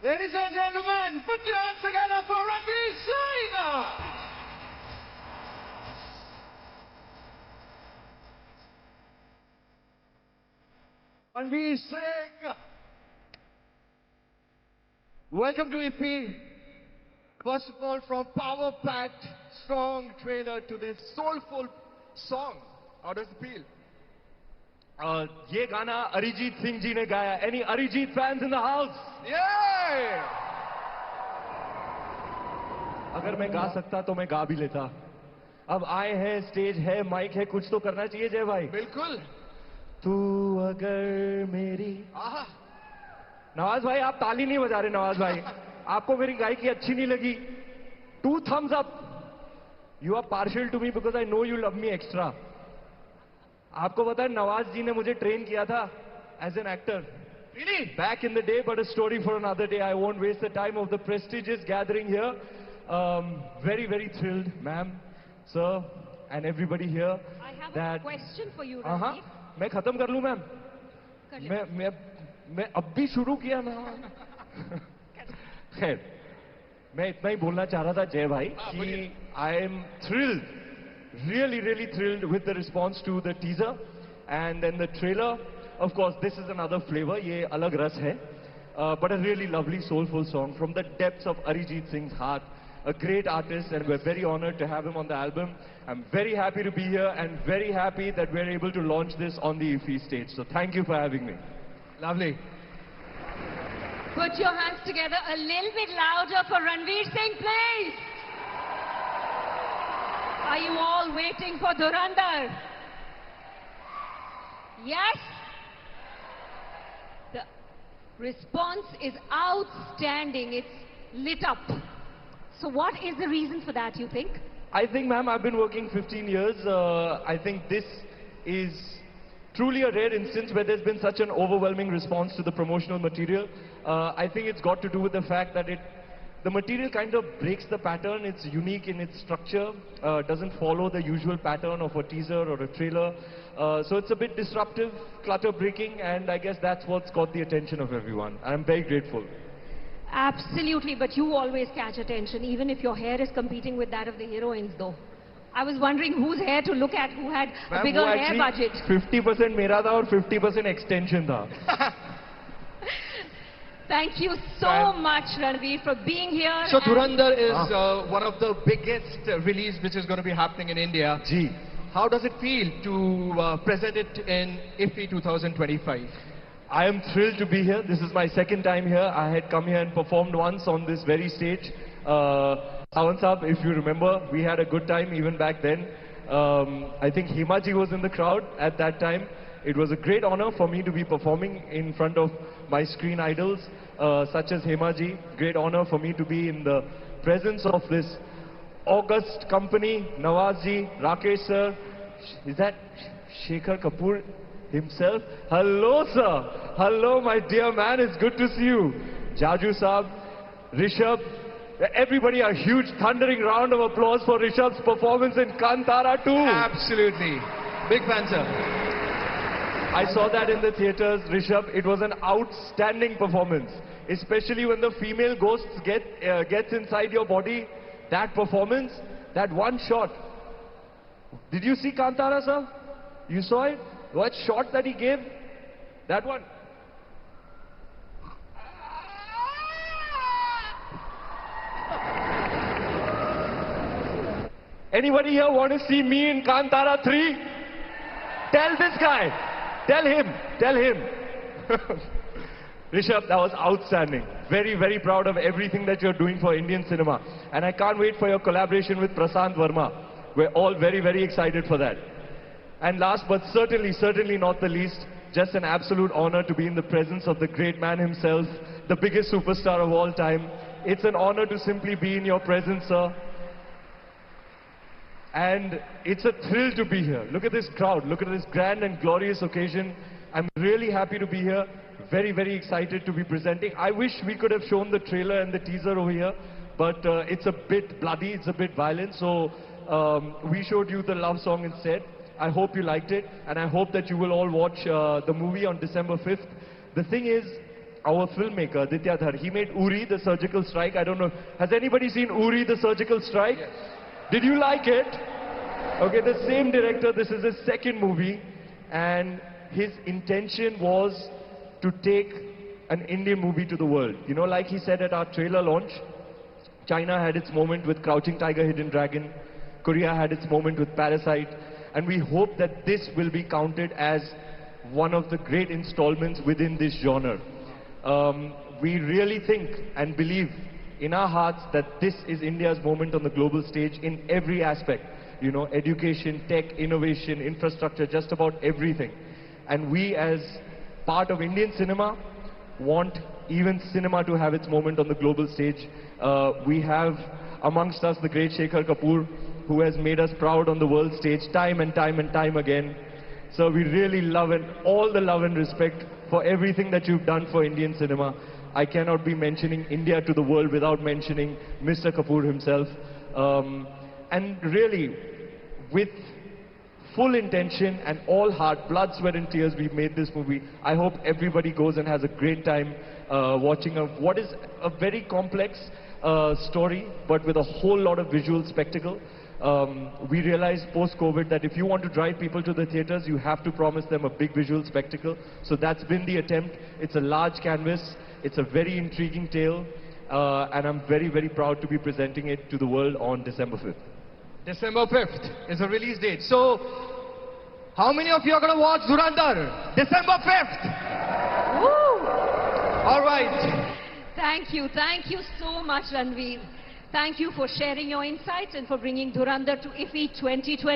Ladies and gentlemen, put your hands together for Ranveer Singh! Ranveer Singh! Welcome to EP. First of all, from power-packed, strong trailer to this soulful song. How does it feel? ये गाना अरिजीत सिंह जी ने गाया. Any Arijit fans in the house? Yeah! अगर मैं गा सकता तो मैं गा भी लेता. अब आए हैं, स्टेज है, माइक है, कुछ तो करना चाहिए जय भाई. बिल्कुल. तू अगर मेरी. आहा. नवाज भाई आप ताली नहीं बजा रहे. नवाज भाई आपको मेरी गायकी अच्छी नहीं लगी. 2 thumbs up. You are partial to me because I know you love me extra. आपको पता है नवाज जी ने मुझे ट्रेन किया था as an actor. Really? Back in the day, but a story for another day. I won't waste the time of the prestigious gathering here. Very, very thrilled, ma'am, sir, and everybody here. I have that... a question for you, हाँ, Ranveer. मैं खत्म कर लूं ma'am. कर ले. मैं अब भी शुरू किया ना. खैर मैं इतना ही बोलना चाह रहा था जय भाई कि I am thrilled, really thrilled with the response to the teaser and then the trailer. Of course, this is another flavor. ये अलग रस है. But a really lovely, soulful song from the depths of Arijit Singh's heart. A great artist, and we're very honored to have him on the album. I'm very happy to be here and very happy that we're able to launch this on the IFFI stage. So thank you for having me. Lovely. Put your hands together a little bit louder for Ranveer Singh, please. Are you all waiting for Dhurandhar? Yes? The response is outstanding. It's lit up. So what is the reason for that, you think? I think, ma'am, I've been working 15 years. I think this is truly a rare instance where there's been such an overwhelming response to the promotional material. I think it's got to do with the fact that the material kind of breaks the pattern. It's unique in its structure, doesn't follow the usual pattern of a teaser or a trailer. So it's a bit disruptive, clutter breaking, and I guess that's what's got the attention of everyone. I'm very grateful. Absolutely, but you always catch attention, even if your hair is competing with that of the heroines, though. I was wondering whose hair to look at, who had a bigger hair budget. 50% मेरा था और 50% extension था. Thank you so much, Ranveer, for being here. So Dhurandhar is one of the biggest release which is going to be happening in India. Ji. How does it feel to present it in IFFI 2025? I am thrilled to be here. This is my second time here. I had come here and performed once on this very stage. Sawan Saab, if you remember, we had a good time even back then. I think Hema ji was in the crowd at that time. It was a great honor for me to be performing in front of my screen idols such as Hema ji. Great honor for me to be in the presence of this august company, Nawaz ji, Rakesh sir. Is that Shekhar Kapoor himself? Hello sir. Hello my dear man. It's good to see you. Jaju Saab, Rishabh. Everybody, a huge thundering round of applause for Rishabh's performance in Kantara 2. Absolutely. Big fan, sir. I saw that in the theaters, Rishabh. It was an outstanding performance. Especially when the female ghost gets inside your body. That performance, that one shot. Did you see Kantara, sir? You saw it? What shot that he gave? That one. Anybody here want to see me in Kantara 3? Tell this guy. Tell him. Tell him. Rishabh, that was outstanding. Very proud of everything that you're doing for Indian cinema. And I can't wait for your collaboration with Prasant Verma. We're all very excited for that. And last but certainly not the least, just an absolute honor to be in the presence of the great man himself, the biggest superstar of all time. It's an honor to simply be in your presence, sir. And it's a thrill to be here. Look at this crowd. Look at this grand and glorious occasion. I'm really happy to be here. Very excited to be presenting. I wish we could have shown the trailer and the teaser over here, but it's a bit bloody, it's a bit violent, so we showed you the love song instead. I hope you liked it, and I hope that you will all watch the movie on December 5th. The thing is, our filmmaker, Aditya Dhar, he made Uri, the Surgical Strike. I don't know, has anybody seen Uri, the Surgical Strike? Yes. Did you like it? Okay, the same director, this is his second movie, and his intention was to take an Indian movie to the world. You know, like he said at our trailer launch, China had its moment with Crouching Tiger, Hidden Dragon, Korea had its moment with Parasite, and we hope that this will be counted as one of the great installments within this genre. We really think and believe in our hearts that this is India's moment on the global stage in every aspect. You know, education, tech, innovation, infrastructure, just about everything. And we as part of Indian cinema want even cinema to have its moment on the global stage. We have amongst us the great Shekhar Kapoor, who has made us proud on the world stage time and time and time again. So we really love and all the love and respect for everything that you've done for Indian cinema. I cannot be mentioning India to the world without mentioning Mr. Kapoor himself. And really, with full intention and all heart, blood, sweat and tears, we've made this movie. I hope everybody goes and has a great time watching what is a very complex story, but with a whole lot of visual spectacle. We realized post-COVID that if you want to drive people to the theaters, you have to promise them a big visual spectacle. So that's been the attempt. It's a large canvas. It's a very intriguing tale. And I'm very, very proud to be presenting it to the world on December 5th. December 5th is the release date. So, how many of you are going to watch Dhurandhar? December 5th! Woo! All right. Thank you so much, Ranveer. Thank you for sharing your insights and for bringing Dhurandhar to IFFI 2020.